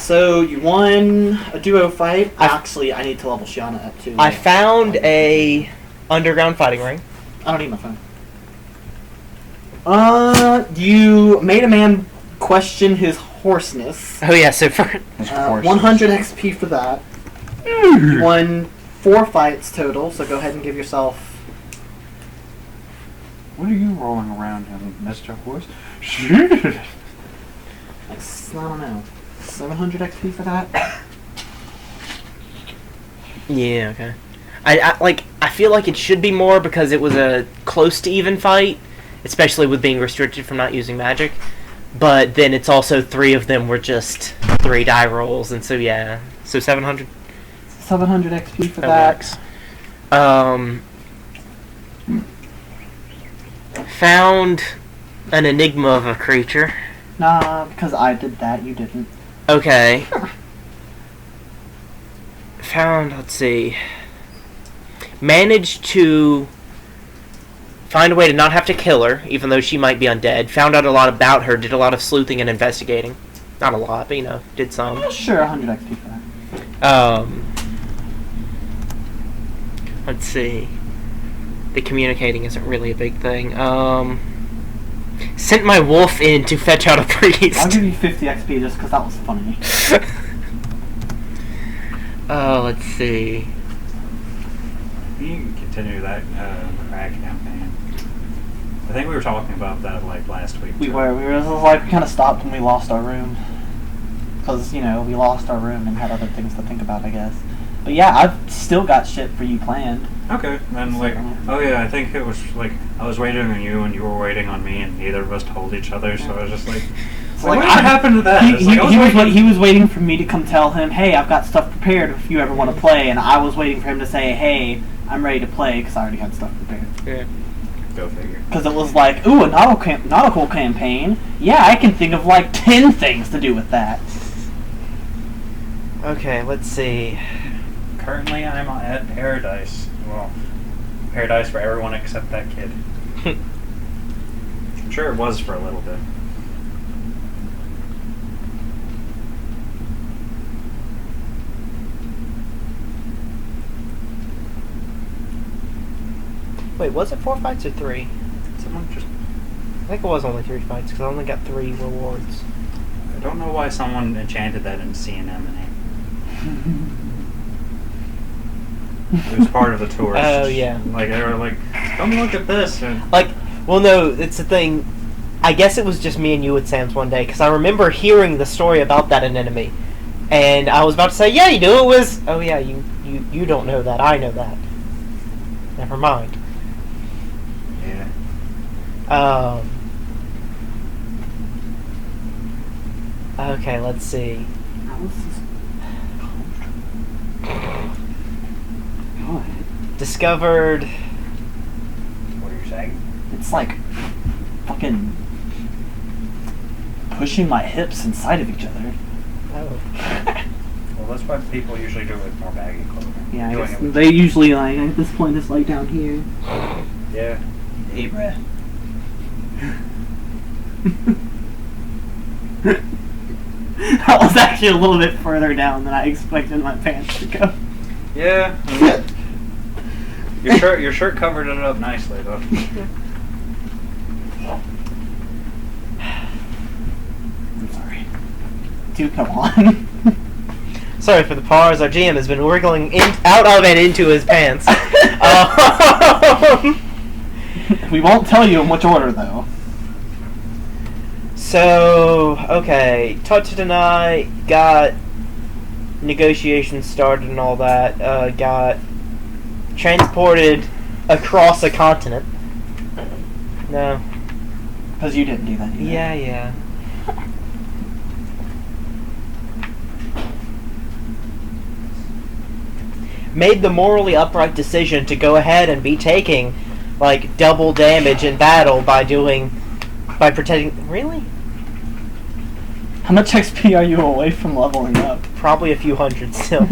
So you won a duo fight. Actually, I need to level Shiana up too. I found a underground fighting ring. I don't need my phone. You made a man question his hoarseness. Oh yeah, so for 100 XP for that. You won 4 fights total, so go ahead and give yourself... What are you rolling around him, Mr. Horse? I don't know. 700 XP for that? Yeah, okay. I feel like it should be more because it was a close to even fight, especially with being restricted from not using magic. But then it's also 3 of them were just 3 die rolls, and so yeah. So 700? 700 XP for that. Found an enigma of a creature. Nah, because I did that, you didn't. Okay. Found, let's see. Managed to find a way to not have to kill her, even though she might be undead. Found out a lot about her, did a lot of sleuthing and investigating. Not a lot, but, you know, did some. Sure, 100 XP for that. Let's see. The communicating isn't really a big thing. Sent my wolf in to fetch out a priest. I'll give you 50 XP just because that was funny. Let's see. You can continue that crack campaign. I think we were talking about that like last week. We were like, we kind of stopped when we lost our room. Because, you know, we lost our room and had other things to think about, I guess. But yeah, I've still got shit for you planned. Okay, then like, oh yeah, I think it was like, I was waiting on you and you were waiting on me and neither of us told each other, so I was just like, what happened to that? He was waiting for me to come tell him, hey, I've got stuff prepared if you ever want to play, and I was waiting for him to say, hey, I'm ready to play, because I already had stuff prepared. Yeah. Go figure. Because it was like, ooh, a nautical campaign? Yeah, I can think of like 10 things to do with that. Okay, let's see. Currently I'm at Paradise. Well, Paradise for everyone except that kid. I'm sure it was for a little bit. Wait, was it 4 fights or 3? Someone just... I think it was only 3 fights, because I only got 3 rewards. I don't know why someone enchanted that in CNM name. It was part of the tour. Oh, yeah. Like, they were like, come look at this. And like, well, no, it's the thing. I guess it was just me and you with Sam's one day, because I remember hearing the story about that anemone. And I was about to say, yeah, you do. It was... Oh, yeah, you don't know that. I know that. Never mind. Yeah. Okay, let's see. Discovered... What are you saying? It's like fucking pushing my hips inside of each other. Oh. Well, that's why people usually do it with more baggy clothing. Yeah, I guess they usually, like, at this point, it's like down here. Yeah. Hey, bruh. That was actually a little bit further down than I expected my pants to go. Yeah. Your shirt covered it up nicely, though. I'm sorry. Do come on. Sorry for the pause. Our GM has been wriggling out of and into his pants. We won't tell you in which order, though. So, okay. Tutted and I got negotiations started and all that. Got transported across a continent. No. Because you didn't do that either. Yeah. Made the morally upright decision to go ahead and be taking, like, double damage in battle by protecting... Really? How much XP are you away from leveling up? Probably a few hundred still.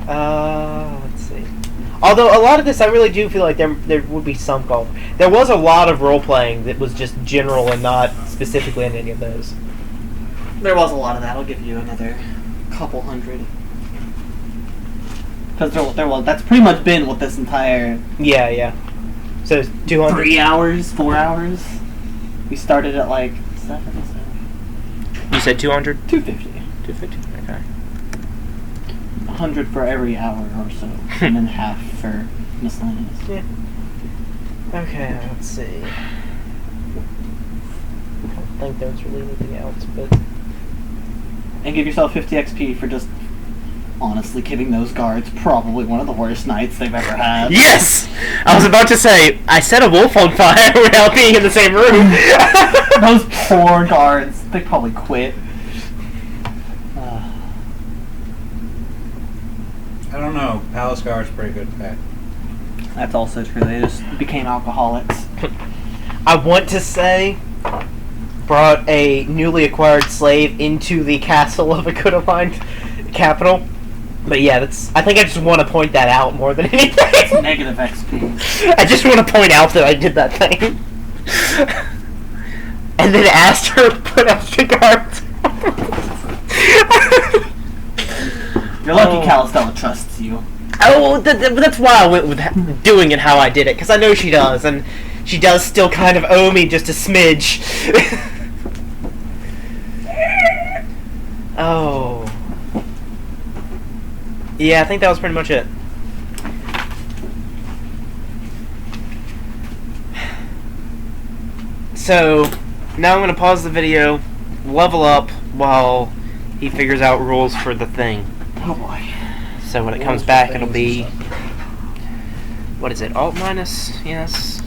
Let's see. Although a lot of this, I really do feel like there would be some call. There was a lot of role-playing that was just general and not specifically in any of those. There was a lot of that. I'll give you another couple hundred. Because that's pretty much been what this entire... Yeah. So 200. 3 hours, 4 hours. We started at like 7. You said 200? 250. 250. Okay. 100 for every hour or so, and then half for miscellaneous. Yeah. Okay, let's see. I don't think there's really anything else, but... And give yourself 50 XP for just honestly giving those guards probably one of the worst nights they've ever had. Yes! I was about to say, I set a wolf on fire without being in the same room. Those poor guards, they probably quit. I don't know. Palace Guard's pretty good at that. That's also true. They just became alcoholics. I want to say, brought a newly acquired slave into the castle of a good-aligned capital. But yeah, I think I just want to point that out more than anything. It's negative XP. I just want to point out that I did that thing. And then asked her to put extra guards. You're lucky Calistella trusts you. Oh, that's why I went with doing it how I did it, because I know she does, and she does still kind of owe me just a smidge. Oh. Yeah, I think that was pretty much it. So, now I'm going to pause the video, level up, while he figures out rules for the thing. Oh boy. So when it comes back, it'll be... What is it? Alt minus? Yes.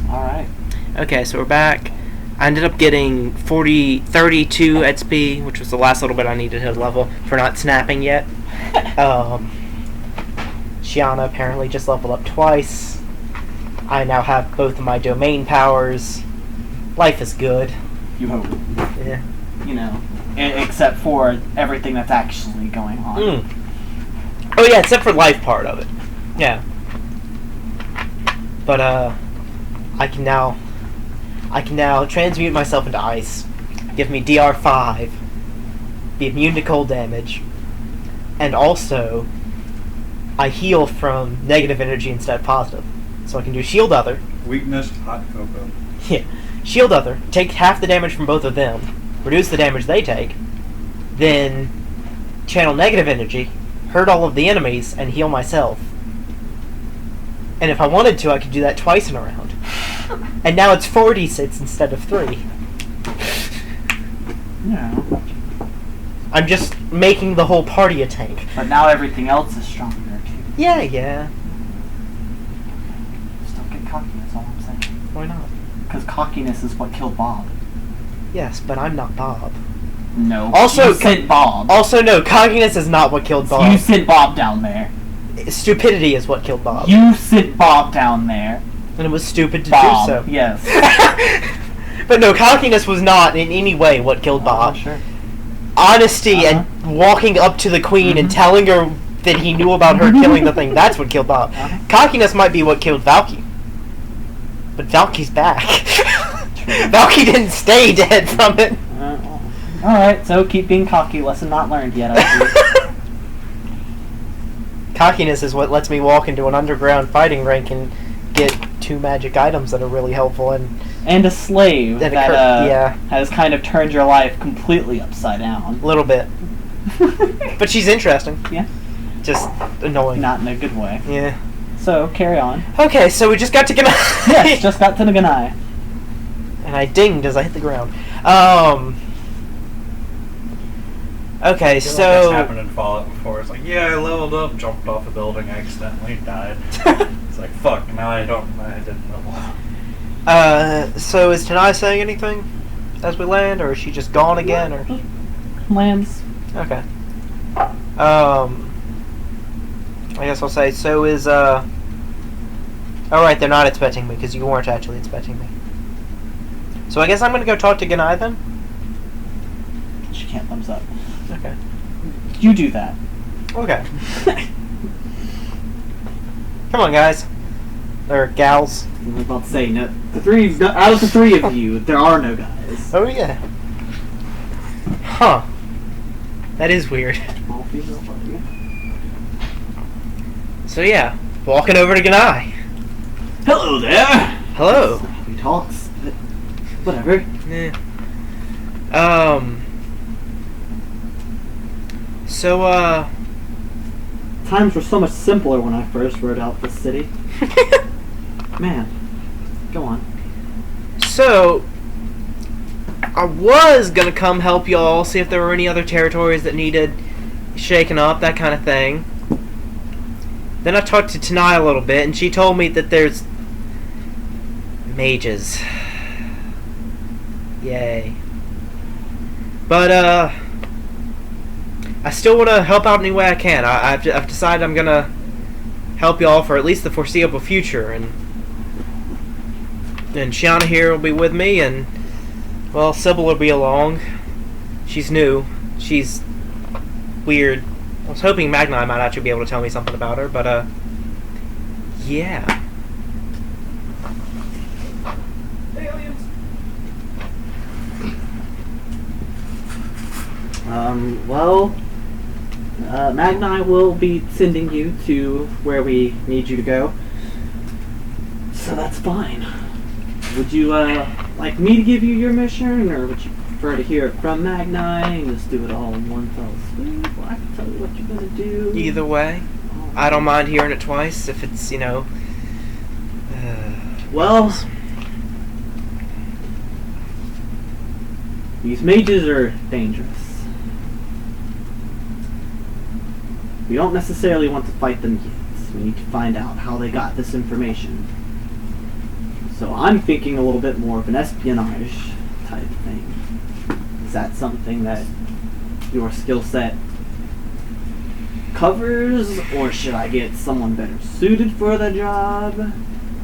Alright. Okay, so we're back. I ended up getting 32 XP, which was the last little bit I needed to hit level for not snapping yet. Shiana apparently just leveled up twice. I now have both of my domain powers. Life is good. You hope. Yeah. You know, except for everything that's actually going on. Oh yeah, except for life part of it. Yeah. But I can now transmute myself into ice, give me DR5, be immune to cold damage, and also I heal from negative energy instead of positive. So I can do Shield Other. Weakness, hot cocoa. Yeah. Shield Other, take half the damage from both of them, reduce the damage they take, then channel negative energy, hurt all of the enemies, and heal myself. And if I wanted to, I could do that twice in a round. And now it's 4d6 instead of 3. Yeah. I'm just making the whole party a tank. But now everything else is stronger too. Yeah. Just don't get cocky, that's all I'm saying. Why not? Because cockiness is what killed Bob. Yes, but I'm not Bob. No. Also, you sent Bob. Also, no, cockiness is not what killed Bob. You sent Bob down there. Stupidity is what killed Bob. You sent Bob down there. And it was stupid to Bob, do so. Yes. But no, cockiness was not in any way what killed Bob. Sure. Honesty and walking up to the queen and telling her that he knew about her killing the thing, that's what killed Bob. Cockiness might be what killed Valky. But Valky's back. Valky didn't stay dead from it. Alright, so keep being cocky. Lesson not learned yet, I see. Cockiness is what lets me walk into an underground fighting rank and get 2 magic items that are really helpful. And a slave that yeah. has kind of turned your life completely upside down. A little bit. But she's interesting. Yeah. Just annoying. Not in a good way. Yeah. So, carry on. Okay, so we just got to Ganai. Yes, just got to the Ganai. And I dinged as I hit the ground. Okay, so... That's happened in Fallout before. It's like, yeah, I leveled up, jumped off a building, accidentally died. It's like, fuck, now I didn't level up. So is Tanai saying anything as we land, or is she just gone again, or... Lands. Okay. I guess I'll say, so is, Alright, they're not expecting me, because you weren't actually expecting me. So I guess I'm gonna go talk to Ganai then? She can't thumbs up. Okay. You do that. Okay. Come on, guys. Or gals. I was about to say, no, out of the 3 of you, there are no guys. Oh, yeah. Huh. That is weird. Small female bug. So yeah, walking over to Ganai. Hello there! Hello. He talks, but whatever. Yeah. So, Times were so much simpler when I first rode out this city. Man, go on. So, I was gonna come help y'all, see if there were any other territories that needed shaken up, that kind of thing. Then I talked to Tanai a little bit, and she told me that there's mages. Yay. But, I still want to help out any way I can. I've decided I'm gonna help y'all for at least the foreseeable future, and Shiana here will be with me, and, well, Sybil will be along. She's new. She's weird. I was hoping Magni might actually be able to tell me something about her, but, yeah. Well, Magni will be sending you to where we need you to go. So that's fine. Would you, like me to give you your mission, or would you prefer to hear it from Magni and just do it all in one fell swoop? Well, I can tell you what you're gonna do. Either way. I don't mind hearing it twice if it's, you know... Well... These mages are dangerous. We don't necessarily want to fight them yet. We need to find out how they got this information. So I'm thinking a little bit more of an espionage type thing. Is that something that your skill set covers, or should I get someone better suited for the job?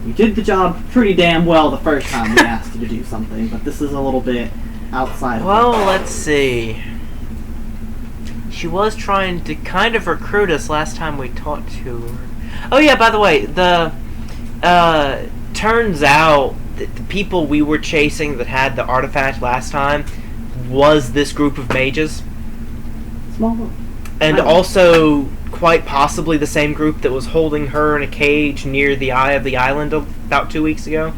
You did the job pretty damn well the first time we asked you to do something, but this is a little bit outside of Well, let's see. She was trying to kind of recruit us last time we talked to her. Oh yeah, by the way, turns out that the people we were chasing that had the artifact last time was this group of mages. Small. And also quite possibly the same group that was holding her in a cage near the eye of the island about 2 weeks ago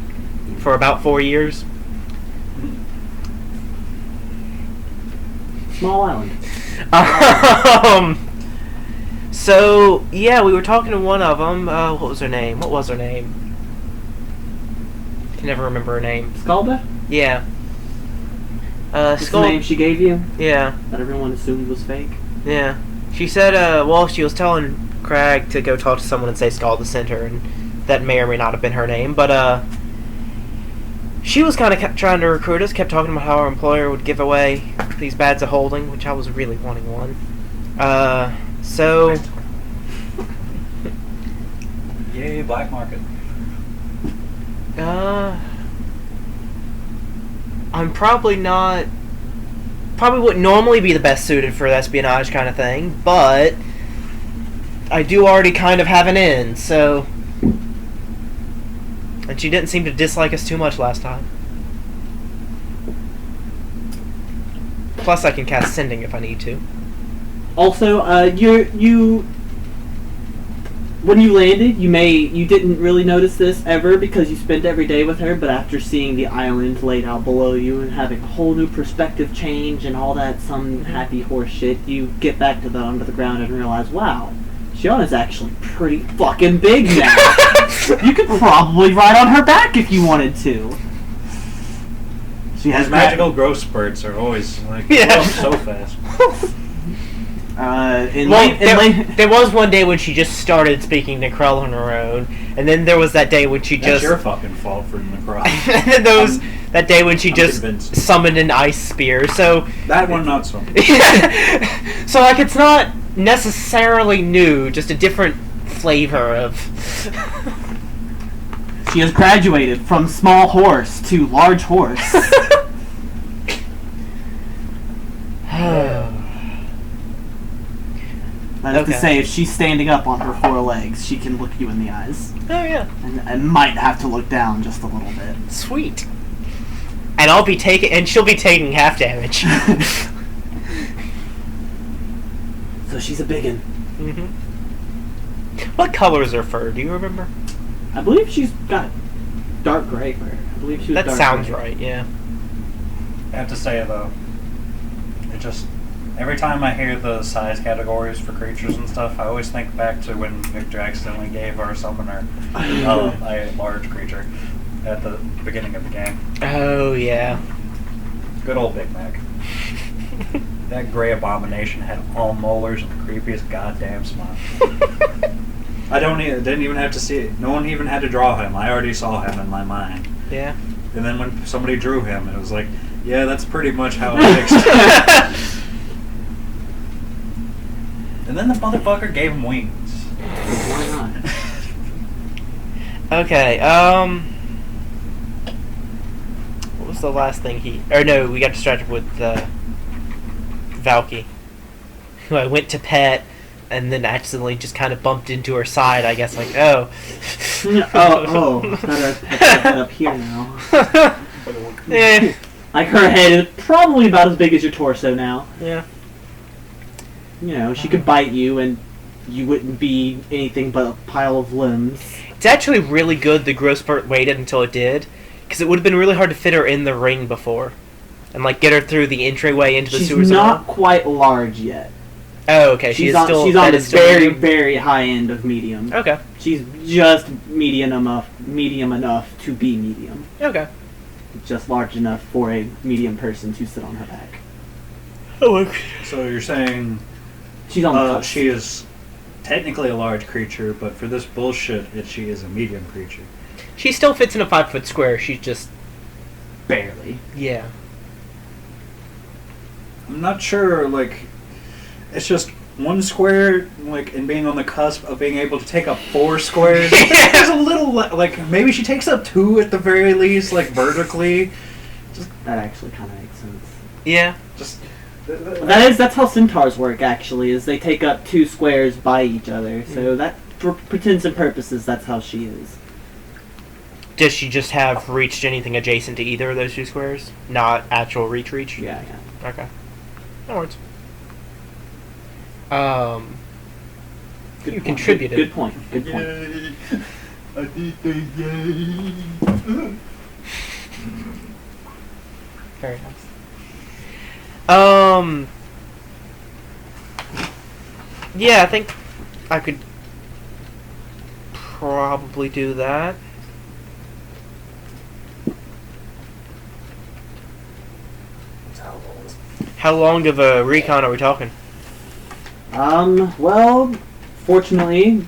for about 4 years. Small island. So, yeah, we were talking to one of them. What was her name? Can never remember her name. Skalda? Yeah. That's the name she gave you? Yeah. That everyone assumed was fake? Yeah. She said, well, she was telling Craig to go talk to someone and say Skalda sent her, and that may or may not have been her name, but, she was kind of trying to recruit us, kept talking about how our employer would give away these bags of holding, which I was really wanting one. So... Yay, black market. I'm probably wouldn't normally be the best suited for espionage kind of thing, but I do already kind of have an in, so... And she didn't seem to dislike us too much last time. Plus, I can cast Sending if I need to. Also, when you landed, you didn't really notice this ever because you spent every day with her, but after seeing the island laid out below you and having a whole new perspective change and all that some happy horse shit, you get back to the under the ground and realize, wow, Shiona's actually pretty fucking big now. You could probably ride on her back if you wanted to. She has Magical growth spurts are always like so fast. There was one day when she just started speaking Necrol on her own, and then there was that day when she That's your fucking fault for Necrol. And then there was that day when she just summoned an ice spear. So that one not so. So like it's not necessarily new, just a different flavor of. She has graduated from small horse to large horse. That is to say, if she's standing up on her 4 legs, she can look you in the eyes. Oh, yeah. And might have to look down just a little bit. Sweet. And she'll be taking half damage. So she's a biggin. What color is her fur? Do you remember? I believe she's got dark gray fur. I believe she was That dark sounds gray. right, yeah. I have to say though, it just every time I hear the size categories for creatures and stuff, I always think back to when Victor accidentally gave our summoner a large creature at the beginning of the game. Oh, yeah. Good old Big Mac. That gray abomination had all molars and the creepiest goddamn smile. Didn't even have to see it. No one even had to draw him. I already saw him in my mind. Yeah. And then when somebody drew him, it was like, yeah, that's pretty much how I fixed it. And then the motherfucker gave him wings. Why not? Okay, what was the last thing he... Or no, we got distracted with Valky, who I went to pet and then accidentally just kind of bumped into her side, I guess, like, oh. oh, gotta pick that up here now. Yeah. Like, her head is probably about as big as your torso now. Yeah. You know, she could bite you and you wouldn't be anything but a pile of limbs. It's actually really good the growth spurt waited until it did, because it would have been really hard to fit her in the ring before. And, like, get her through the entryway into the sewers. She's not quite large yet. Oh, okay. She's on the very, very high end of medium. Okay. She's just medium enough to be medium. Okay. Just large enough for a medium person to sit on her back. Oh, okay. So you're saying She's on the cusp. she is technically a large creature, but for this bullshit, she is a medium creature. She still fits in a 5-foot square. She's just... Barely. Yeah. I'm not sure, like, it's just one square, like, and being on the cusp of being able to take up 4 squares. There's a little, like, maybe she takes up 2 at the very least, like, vertically. That actually kind of makes sense. Yeah. Just... That's how centaurs work, actually, is they take up 2 squares by each other. So that, for pretends and purposes, that's how she is. Does she just have reached anything adjacent to either of those 2 squares? Not actual reach? Yeah. Okay. No worries. You contributed. Good point. Yay. I did the yay. Very nice. Yeah, I think I could probably do that. How long of a recon are we talking? Well, fortunately,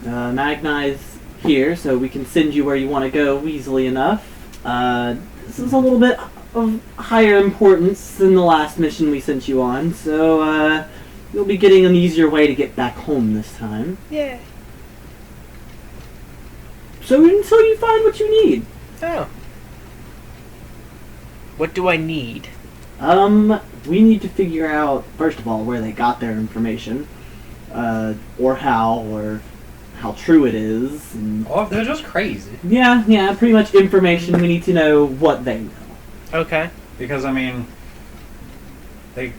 Magni's here, so we can send you where you want to go easily enough. This is a little bit of higher importance than the last mission we sent you on, so, you'll be getting an easier way to get back home this time. Yeah. So until you find what you need. Oh. What do I need? We need to figure out, first of all, where they got their information, or how true it is. And Oh, they're just crazy. yeah, pretty much information. We need to know what they know. Okay. Because, I mean, they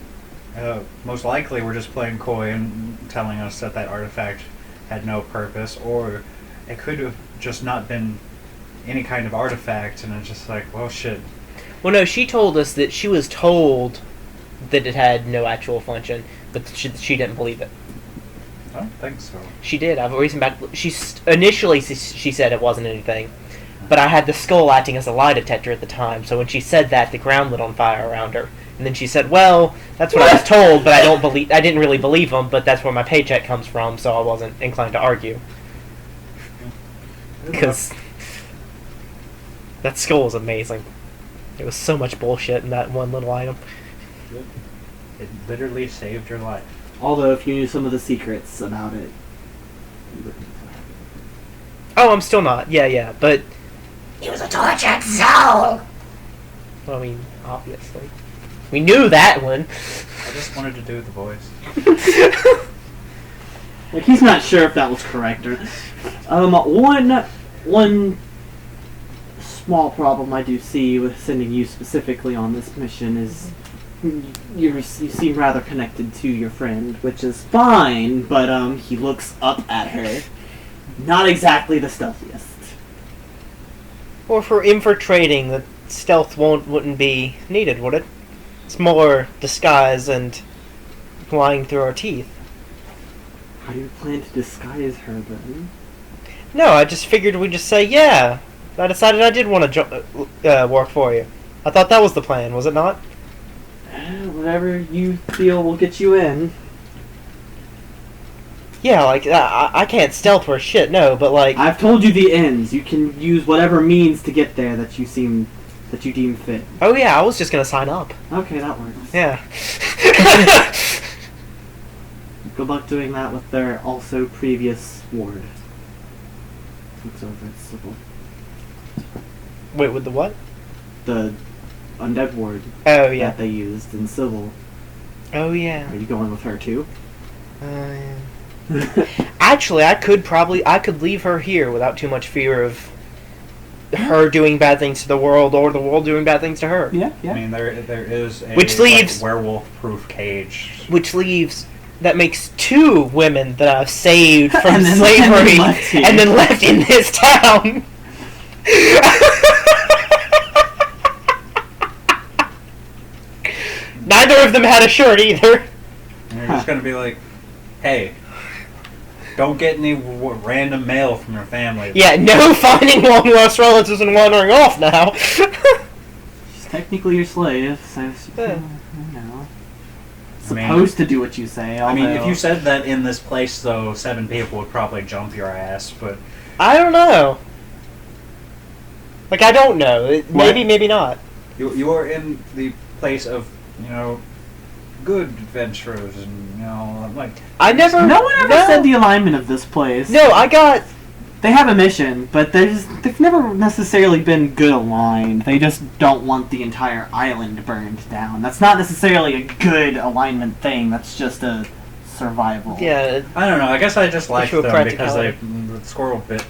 most likely were just playing coy and telling us that artifact had no purpose, or it could have just not been any kind of artifact, and it's just like, well, shit. Well, no, she told us that she was told that it had no actual function, but she didn't believe it. I don't think so. She did. I've reason back. Initially she said it wasn't anything, but I had the skull acting as a lie detector at the time. So when she said that, the ground lit on fire around her. And then she said, "Well, that's what I was told, but I didn't really believe them. But that's where my paycheck comes from, so I wasn't inclined to argue." Because that skull was amazing. There was so much bullshit in that one little item. It literally saved your life. Although, if you knew some of the secrets about it, you wouldn't. Oh, I'm still not. Yeah, but... He was a tortured soul! Well, I mean, obviously. We knew that one. I just wanted to do the voice. Like, he's not sure if that was correct or... One small problem I do see with sending you specifically on this mission is you seem rather connected to your friend, which is fine, but he looks up at her. Not exactly the stealthiest. Or for infiltrating, the stealth wouldn't be needed, would it? It's more disguise and lying through our teeth. How do you plan to disguise her then? No, I just figured we'd just say, yeah, I decided I did want to work for you. I thought that was the plan, was it not? Whatever you feel will get you in. Yeah, like, I can't stealth for shit, no, but like... I've told you the ends. You can use whatever means to get there that you deem fit. Oh yeah, I was just gonna sign up. Okay, that works. Yeah. Good luck doing that with their also previous ward. Looks over at Sybil. Wait, with the what? The undead ward Oh yeah. that they used in Civil. Oh yeah. Are you going with her too? Yeah. Actually, I could leave her here without too much fear of her doing bad things to the world or the world doing bad things to her. Yeah. I mean, there is a Which leaves- werewolf-proof cage. Which leaves... That makes 2 women that I've saved from And then slavery left here. and then left in this town. Neither of them had a shirt either. And you're just gonna be like, hey, don't get any random mail from your family. Yeah, no finding long lost relatives and wandering off now. She's technically your slave, so she, Yeah. you know, I mean- supposed to do what you say. I mean, if although- you said that in this place, though, 7 people would probably jump your ass, but... I don't know. Like, I don't know. Maybe, maybe not. You are in the place of, you know, good adventurers, and, you know, like... I never... No one ever said the alignment of this place. No, I got... They have a mission, but they've never necessarily been good aligned. They just don't want the entire island burned down. That's not necessarily a good alignment thing. That's just a survival. Yeah. I don't know, I guess I just like Issue of them because practicality. the squirrel bit,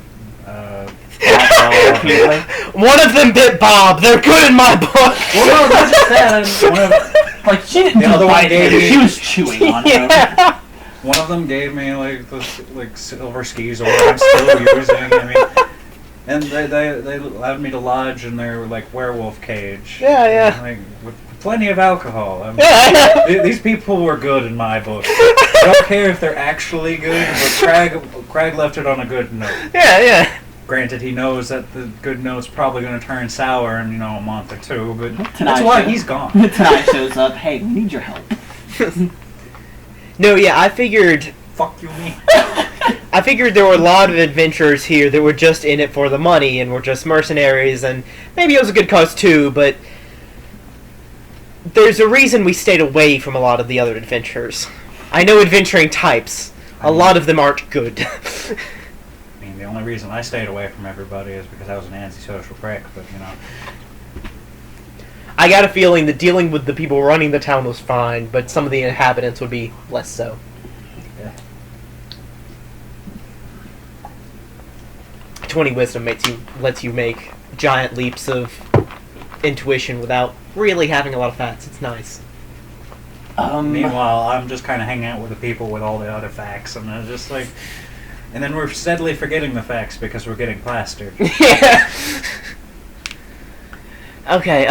One of them bit Bob. They're good in my book. Well, no, that's just sad. Like, she didn't The do other one bite gave him. me- She was chewing on him. Yeah. One of them gave me like the silver skis, or I'm still using. I mean, and they allowed me to lodge in their like werewolf cage. Yeah, yeah. Like with plenty of alcohol. I mean, Yeah. these people were good in my book. I don't care if they're actually good, but Craig left it on a good note. Yeah. Granted, he knows that the good note's probably going to turn sour in, you know, a month or 2, but Tonight that's why show- he's gone. Tonight shows up. Hey, we need your help. No, yeah, I figured Fuck you, me. there were a lot of adventurers here that were just in it for the money and were just mercenaries, and maybe it was a good cause too, but there's a reason we stayed away from a lot of the other adventurers. I know adventuring types. A lot of them aren't good. I mean, the only reason I stayed away from everybody is because I was an antisocial prick, but, you know. I got a feeling that dealing with the people running the town was fine, but some of the inhabitants would be less so. Yeah. 20 wisdom lets you make giant leaps of intuition without really having a lot of facts. It's nice. Meanwhile, I'm just kind of hanging out with the people with all the other facts, and it's just like... And then we're steadily forgetting the facts because we're getting plastered. Yeah. Okay,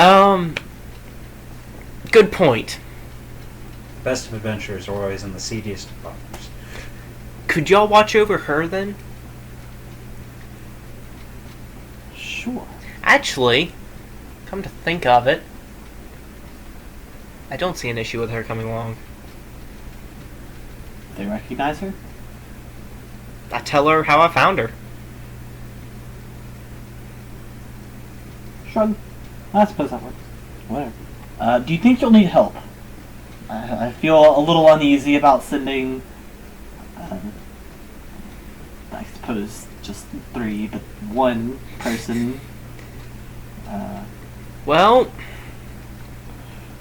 good point. The best of adventurers are always in the seediest of bunkers. Could y'all watch over her then? Sure. Actually, come to think of it, I don't see an issue with her coming along. They recognize her? I tell her how I found her. Shrug. I suppose that works. Whatever. Do you think you'll need help? I feel a little uneasy about sending, I suppose, just 3, but 1 person. Well,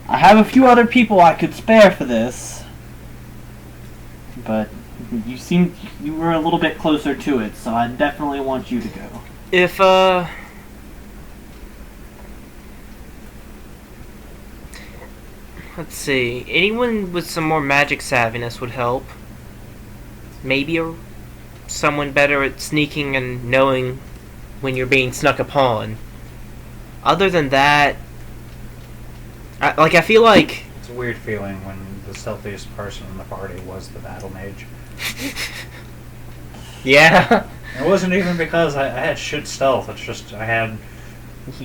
I have a few other people I could spare for this, but you were a little bit closer to it, so I definitely want you to go. if, Let's see. Anyone with some more magic savviness would help. Maybe someone better at sneaking and knowing when you're being snuck upon. Other than that, I feel like... It's a weird feeling when the stealthiest person in the party was the battle mage. Yeah. It wasn't even because I had shit stealth, it's just I had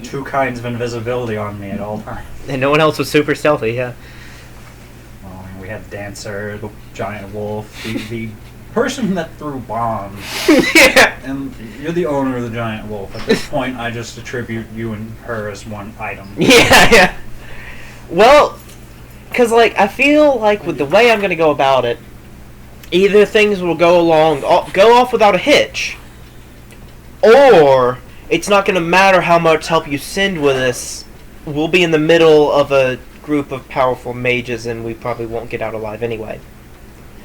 2 kinds of invisibility on me at all times. And no one else was super stealthy, yeah. We had Dancer, the giant wolf, the person that threw bombs. Yeah. And you're the owner of the giant wolf. At this point, I just attribute you and her as one item. Yeah. Well, because, I feel like with the way I'm going to go about it, either things will go off without a hitch, or it's not going to matter how much help you send with us. We'll be in the middle of a group of powerful mages, and we probably won't get out alive anyway.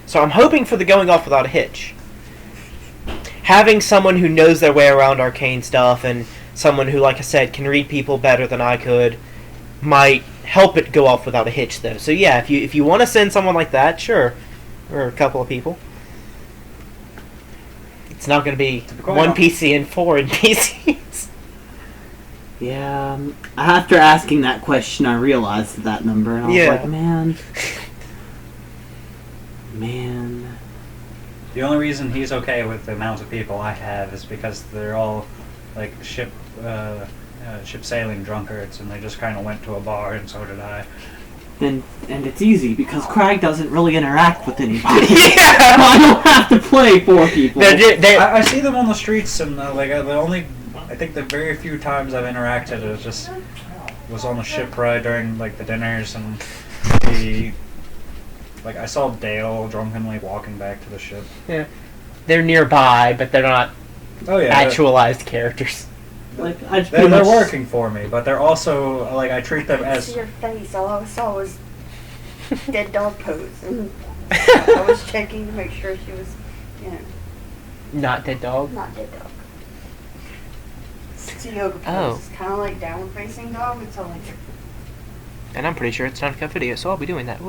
So I'm hoping for the going off without a hitch. Having someone who knows their way around arcane stuff, and someone who, like I said, can read people better than I could, might help it go off without a hitch, though. So yeah, if you want to send someone like that, sure. Or a couple of people. It's not going to be one PC and 4 NPCs. Yeah, after asking that question, I realized that number, and I was like, man. The only reason he's okay with the amount of people I have is because they're all ship sailing drunkards, and they just kind of went to a bar, and so did I. And it's easy because Craig doesn't really interact with anybody. Yeah! So I don't have to play 4 people. I see them on the streets, and I think the very few times I've interacted was on the ship ride during the dinners, and I saw Dale drunkenly walking back to the ship. Yeah, they're nearby, but they're not actualized characters. They're working for me, but they're also I treat them as. See your face. All I saw was dead dog pose, and I was checking to make sure she was, not dead dog. Not dead dog. It's a yoga pose. It's kind of like downward facing dog. It's all like. And I'm pretty sure it's not a cut video, so I'll be doing that.